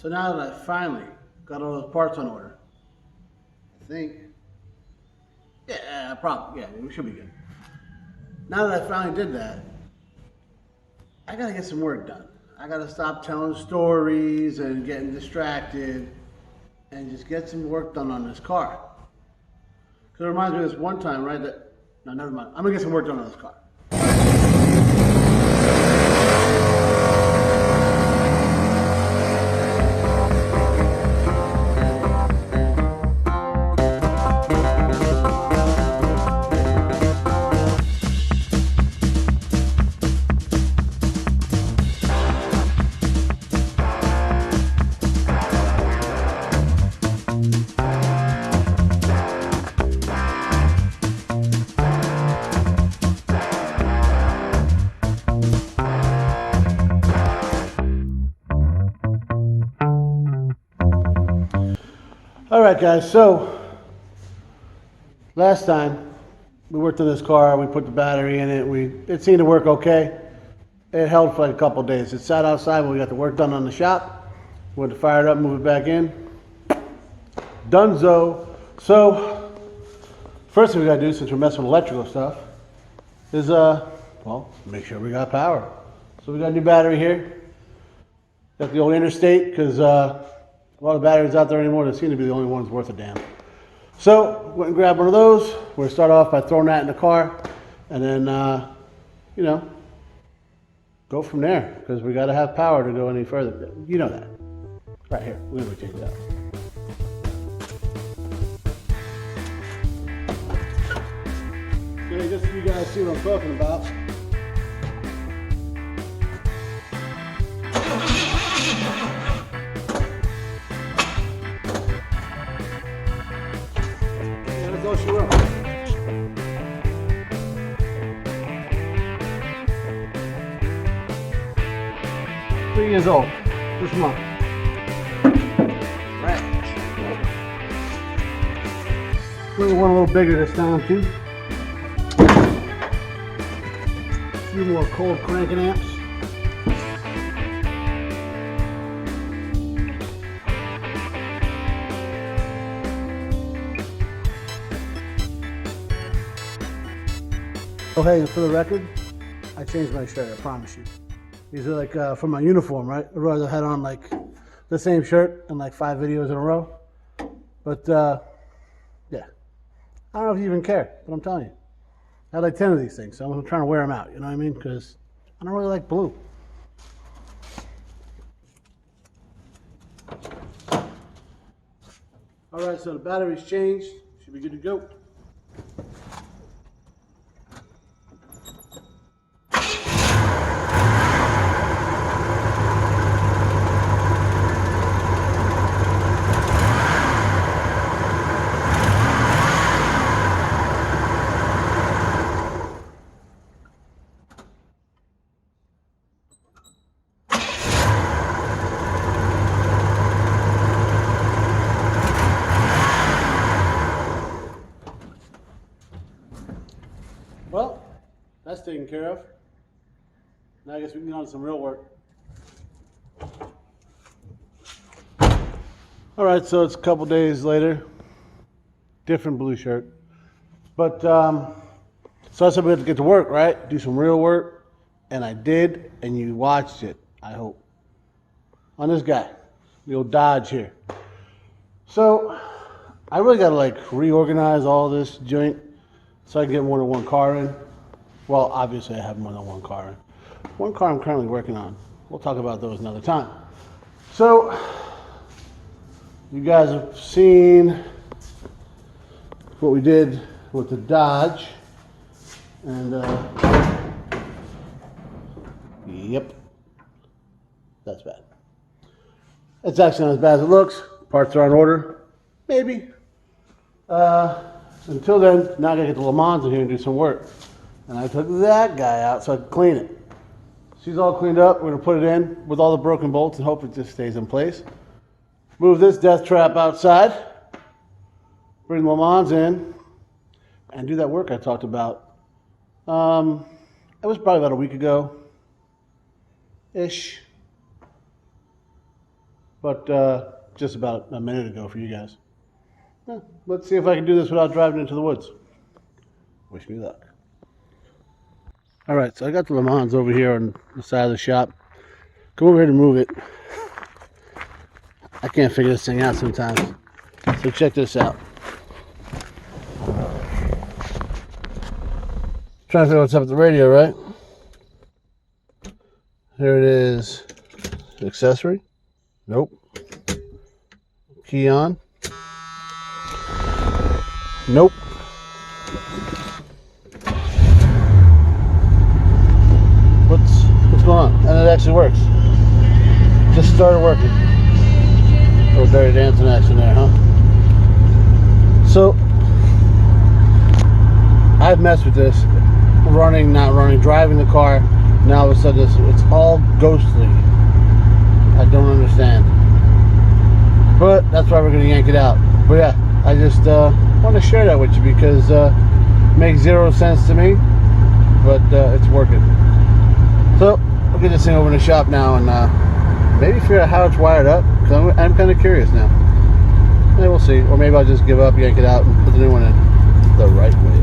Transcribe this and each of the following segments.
So now that I finally got all those parts on order, I think, yeah, probably, yeah, we should be good. Now that I finally did that, I gotta get some work done. I gotta stop telling stories and getting distracted and just get some work done on this car. Because it reminds me of this one time, right? No, never mind. I'm gonna get some work done on this car. All right, guys, so last time we worked on this car, we put the battery in it, it seemed to work okay. It held for like a couple of days. It sat outside when we got the work done on the shop. We went to fire it up, move it back in. Dunzo. So, first thing we gotta do, since we're messing with electrical stuff, is, well, make sure we got power. So we got a new battery here. Got the old Interstate, because a lot of batteries out there anymore, they seem to be the only ones worth a damn. So, went and grabbed one of those. We're gonna start off by throwing that in the car, and then, you know, go from there, because we gotta have power to go any further. You know that. Right here, we're gonna change that. Okay, just so you guys see what I'm talking about. All she wrote. 3 years old this month. Right. We want a little bigger this time too. A few more cold cranking amps. Oh hey, for the record, I changed my shirt, I promise you. These are like from my uniform, right? Otherwise I had on like the same shirt in like 5 videos in a row. But yeah, I don't know if you even care, but I'm telling you. I had like 10 of these things, so I'm trying to wear them out, you know what I mean? Because I don't really like blue. All right, so the battery's changed, should be good to go. Well, that's taken care of. Now I guess we can get on to some real work. All right, so it's a couple days later. Different blue shirt. But, so I said we had to get to work, right? Do some real work. And I did, and you watched it, I hope. On this guy, the old Dodge here. So, I really got to like reorganize all this joint so I can get more than one car in. Well, obviously I have more than one car in. One car I'm currently working on. We'll talk about those another time. So, you guys have seen what we did with the Dodge. And, yep, that's bad. It's actually not as bad as it looks. Parts are on order, maybe. Until then, now I gotta get the LeMans in here and do some work. And I took that guy out so I could clean it. She's all cleaned up. We're gonna put it in with all the broken bolts and hope it just stays in place. Move this death trap outside. Bring the LeMans in and do that work I talked about. It was probably about a week ago, ish. but just about a minute ago for you guys. Let's see if I can do this without driving into the woods. Wish me luck. All right, so I got the LeMans over here on the side of the shop. Come over here to move it. I can't figure this thing out sometimes. So check this out. Trying to figure out what's up with the radio, right? Here it is. Accessory. Nope. Key on. Nope. What's going on? And it actually works. Just started working. Oh, dirty dancing action there, huh? So I've messed with this. Running, not running, driving the car. Now all of a sudden it's all ghostly. I don't understand. But that's why we're going to yank it out. But yeah, I just want to share that with you because it makes zero sense to me. But it's working. So I'll get this thing over in the shop now and maybe figure out how it's wired up. Because I'm kind of curious now. Maybe we'll see. Or maybe I'll just give up, yank it out, and put the new one in the right way.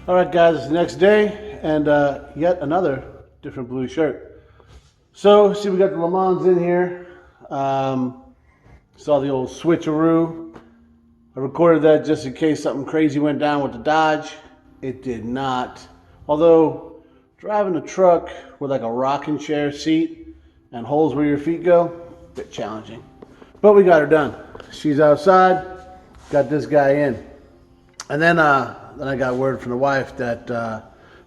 All right, guys, it's the next day, and yet another different blue shirt. So, see, we got the LeMans in here. Saw the old switcheroo. I recorded that just in case something crazy went down with the Dodge. It did not. Although, driving a truck with like a rocking chair seat and holes where your feet go, a bit challenging. But we got her done. She's outside, got this guy in. And then I got word from the wife that the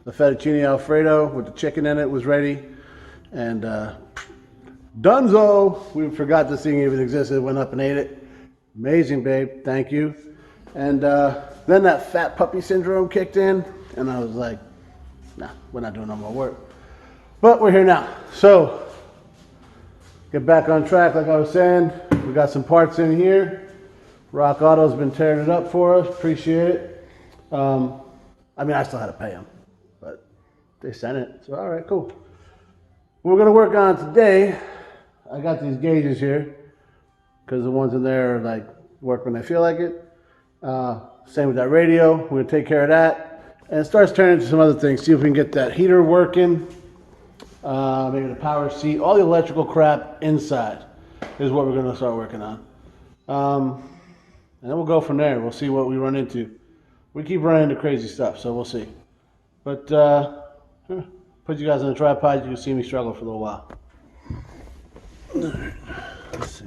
fettuccine alfredo with the chicken in it was ready. And dunzo, we forgot this thing even existed, went up and ate it. Amazing, babe, thank you. And then that fat puppy syndrome kicked in, and I was like, nah, we're not doing no more work. But we're here now. So, get back on track like I was saying. We got some parts in here. Rock Auto's been tearing it up for us, appreciate it. I mean, I still had to pay them, but they sent it, so all right, cool. What we're gonna work on today, I got these gauges here, because the ones in there are like, work when I feel like it. Same with that radio, we're gonna take care of that. And it starts turning into some other things, see if we can get that heater working, maybe the power seat, all the electrical crap inside is what we're gonna start working on. And then we'll go from there, we'll see what we run into. We keep running into crazy stuff, so we'll see. But put you guys on the tripod, you can see me struggle for a little while. All right, let's see.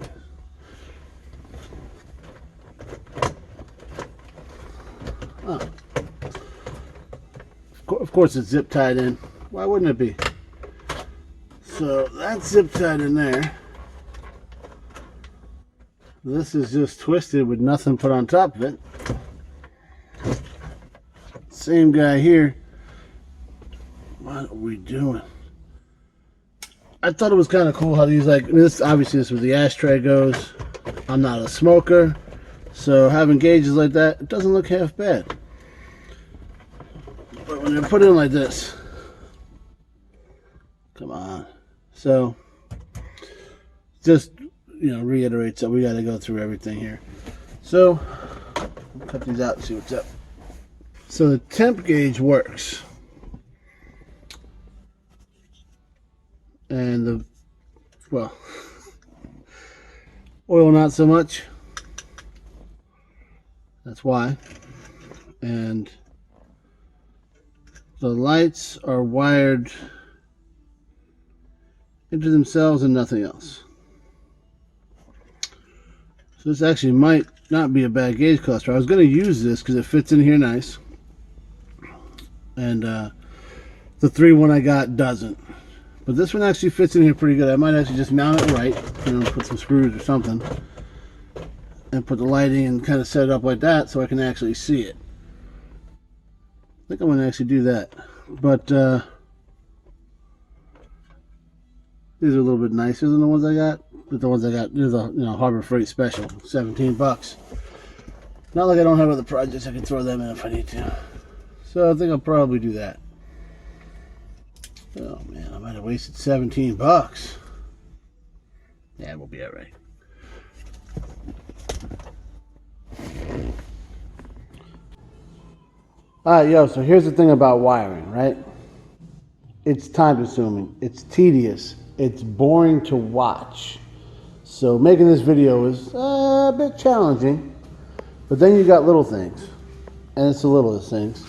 Oh. Of course it's zip tied in. Why wouldn't it be? So that's zip tied in there. This is just twisted with nothing put on top of it. Same guy here. What are we doing? I thought it was kind of cool how these, like, this, obviously this is where the ashtray goes. I'm not a smoker, so having gauges like that, it doesn't look half bad. But when they're put in like this, come on. So, just, you know, reiterates that we got to go through everything here. So, cut these out and see what's up. So the temp gauge works. And the, well, oil not so much. That's why. And the lights are wired into themselves and nothing else. So this actually might not be a bad gauge cluster. I was going to use this because it fits in here nice. And the 3-1 I got doesn't. But this one actually fits in here pretty good. I might actually just mount it right, put some screws or something, and put the lighting and kind of set it up like that so I can actually see it. I think I'm going to actually do that. But these are a little bit nicer than the ones I got. But the ones I got, there's a Harbor Freight special, 17 bucks. Not like I don't have other projects I can throw them in if I need to. So I think I'll probably do that. Oh man, I might have wasted 17 bucks. Yeah, we'll be alright. Alright, yo, so here's the thing about wiring, right? It's time consuming, it's tedious, it's boring to watch. So making this video is a bit challenging, but then you got little things, and it's the littlest things.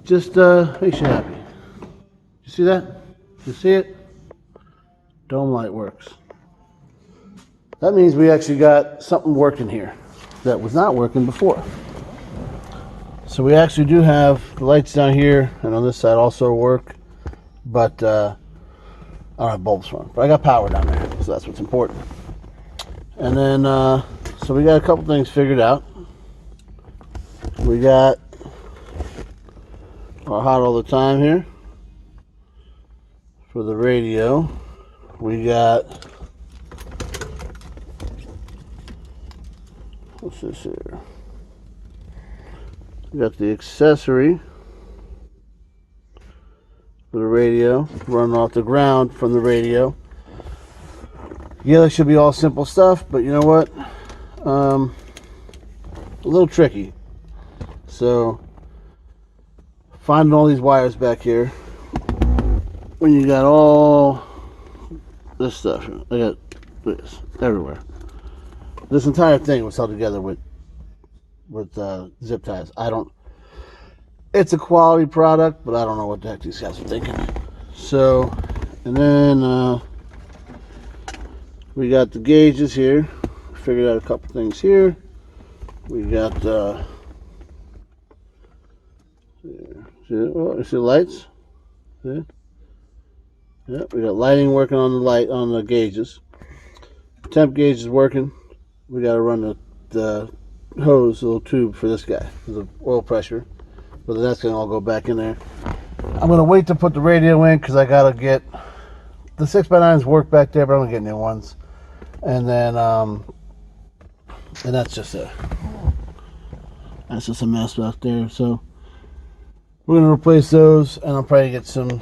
Just makes you happy. You see that? You see it? Dome light works. That means we actually got something working here that was not working before. So we actually do have the lights down here, and on this side also work, but I don't have bulbs for them. But I got power down there, so that's what's important. And then, so we got a couple things figured out. We got our hot all the time here for the radio. We got, what's this here? We got the accessory for the radio, running off the ground from the radio. Yeah, that should be all simple stuff, but you know what? A little tricky. So, finding all these wires back here, when you got all this stuff, I got this everywhere. This entire thing was held together with zip ties. It's a quality product, but I don't know what the heck these guys are thinking. So, and then we got the gauges here. Figured out a couple things here. We got you see the lights? See? Yep, we got lighting working on the gauges. Temp gauge is working. We got to run the hose, the little tube for this guy, for the oil pressure. But that's gonna all go back in there. I'm gonna wait to put the radio in because I gotta get the 6x9s work back there, but I'm gonna get new ones. And then and that's just a mess back there. So we're gonna replace those, and I'll probably get some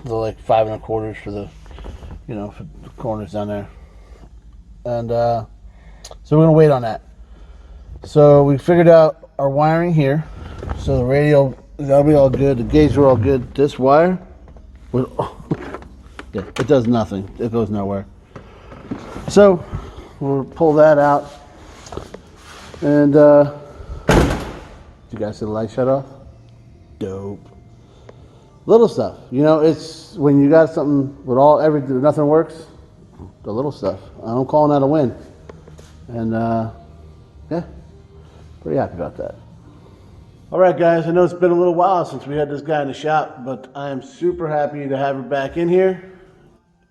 the like 5 1/4 for the for the corners down there. And so we're gonna wait on that. So we figured out our wiring here. So the radio, that'll be all good. The gauges are all good. This wire, yeah, it does nothing. It goes nowhere. So we'll pull that out. And did you guys see the light shut off? Dope. Little stuff. It's when you got something with nothing works. The little stuff. I'm calling that a win. And yeah, pretty happy about that. All right, guys, I know it's been a little while since we had this guy in the shop, but I am super happy to have her back in here.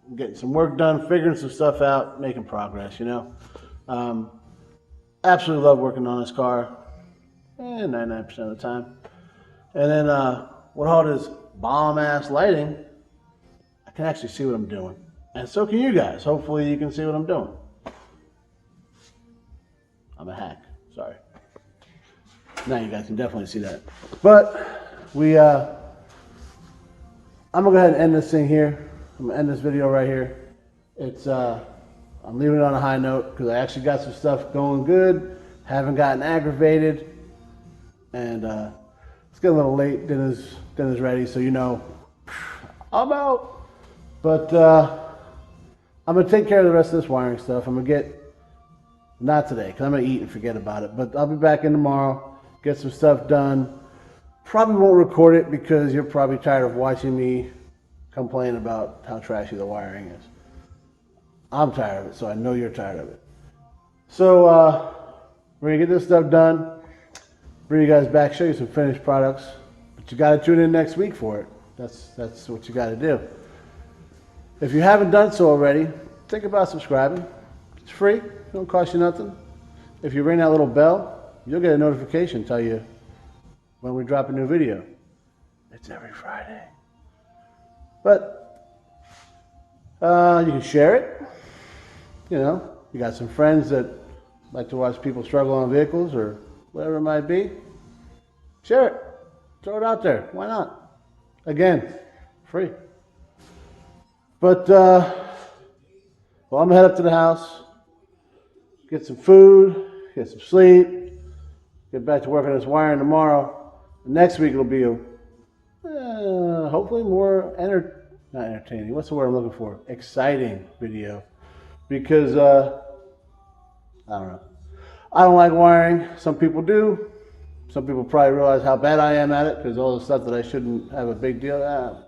I'm getting some work done, figuring some stuff out, making progress, Absolutely love working on this car, 99% of the time. And then with all this bomb-ass lighting, I can actually see what I'm doing. And so can you guys. Hopefully you can see what I'm doing. I'm a hack, sorry. Now you guys can definitely see that. But I'm gonna go ahead and end this thing here. I'm gonna end this video right here. I'm leaving it on a high note because I actually got some stuff going good. haven't gotten aggravated, and it's getting a little late. Dinner's ready, so you know I'm out. But I'm gonna take care of the rest of this wiring stuff. I'm gonna get, not today, because I'm gonna eat and forget about it. But I'll be back in tomorrow, get some stuff done. Probably won't record it because you're probably tired of watching me complain about how trashy the wiring is. I'm tired of it, so I know you're tired of it. So we're gonna get this stuff done, bring you guys back, show you some finished products. But you gotta tune in next week for it. That's what you gotta do. If you haven't done so already, think about subscribing. It's free, it don't cost you nothing. If you ring that little bell, you'll get a notification tell you when we drop a new video. It's every Friday. But you can share it. You know, you got some friends that like to watch people struggle on vehicles or whatever it might be. Share it. Throw it out there. Why not? Again, free. But, well, I'm gonna head up to the house, get some food, get some sleep, get back to work on this wiring tomorrow. Next week it'll be a, hopefully more not entertaining. What's the word I'm looking for? Exciting video, because I don't know. I don't like wiring. Some people do. Some people probably realize how bad I am at it because all the stuff that I shouldn't have a big deal.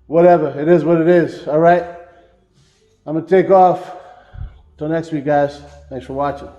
Whatever. It is what it is. All right. I'm gonna take off. Till next week, guys. Thanks for watching.